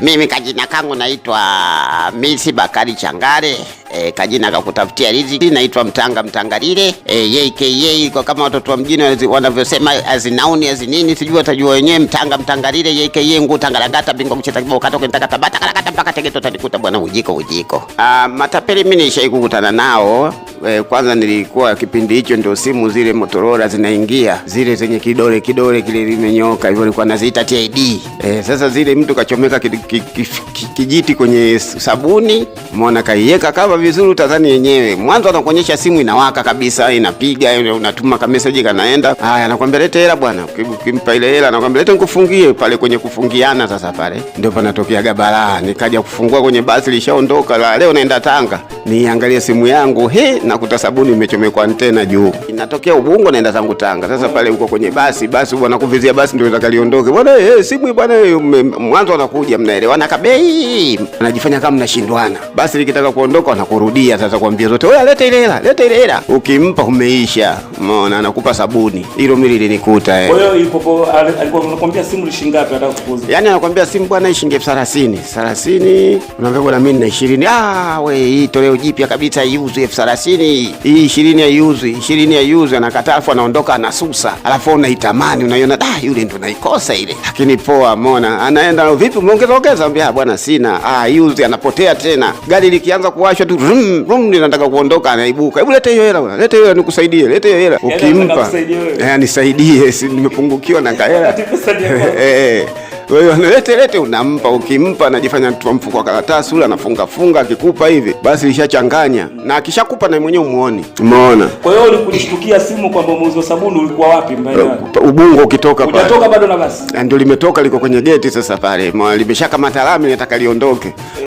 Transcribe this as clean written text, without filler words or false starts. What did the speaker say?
Mimi kajina kangu naitwa Misi Bakari Changare. Kajina kakutafutia riziki naitwa Mtangalile. AKA kwa kama watoto wa mjini wanavyosema azinauni azinini sijui watajua wenyewe. Mtangalile AKA ngutangalagata bingo mcheta kibao katoke nitakatabata kalakata mpaka Tegeto tanikuta bwana ujiko. Matapeli mimi nishaikukutana nao. Kwanza nilikuwa kipindi hicho ndio simu zile Motorola zinaingia, zile zenye kidole kile limenyoka hivyo, nilikuwa naziita TID. Sasa zile mtu kachomeka kijiti kwenye sabuni, umeona kaiweka kama vizuri, utadhani yenyewe. Mwanzo anakuonyesha simu inawaka kabisa, inapiga, unatuma ka message kanaenda. Haya, anakuambia leta hela bwana. Ukimpa ile hela anakuambia leta nikufungie. Pale kwenye kufungiana sasa pale ndio panatokea gabara. Nikaja kufungua kwenye basi lishaondoka, leo naenda Tanga. Niangalie simu yangu, nakuta sabuni imechomekwa antena juu. Inatokea Ubungo naenda zangu Tanga. Sasa pale uko kwenye basi bwana kuvizia basi ndio itakaliondoke. Bwana simu bwana, mwanzo anakuja mnaelewana kabei. Anajifanya kama mnashindwana. Basi likitaka kuondoka anakurudia sasa kuambia zote, "Wewe leta ile hela." Ukimpa umeisha. Umeona anakupa sabuni. Hilo mimi lilinikuta. Kwa hiyo alikuwa anakuambia simu ni shilingi ngapi anataka kukuuza? Yaani anakuambia simu bwana shilingi 30,000. Unaambia bwana mimi na 20. Hii toleo jipya kabisa iuzwe 30,000. Hii 20 haiuzwi, anakataa afu anaondoka anasusa. Alafu unaitamani, unaiona yule ndo naikosa ile. Lakini poa, umeona anaenda vipi umeongeza anambia bwana sina. Iuzwe, anapotea tena. Gari likianza kuwashwa tu linataka kuondoka, anaibuka. Hebu leta hiyo hela bwana. Leta hiyo nikusaidie. Leta hiyo hela. Ukimpa nisaidie, si nimepungukiwa na kahela. Wewe lete unampa. Ukimpa anajifanya mtu mfuko wa karatasi ule, anafunga akikupa hivi basi lishachanganya, na akishakupa na mwenyewe umuoni. Umeona? Kwa hiyo ulikushtukia simu kwamba muuzo sabuni ulikuwa wapi mbaya? Ubungo ukitoka pale. Unatoka bado na basi. Ndio limetoka liko kwenye geti sasa pale. Limeshaka matalami nataka liondoke.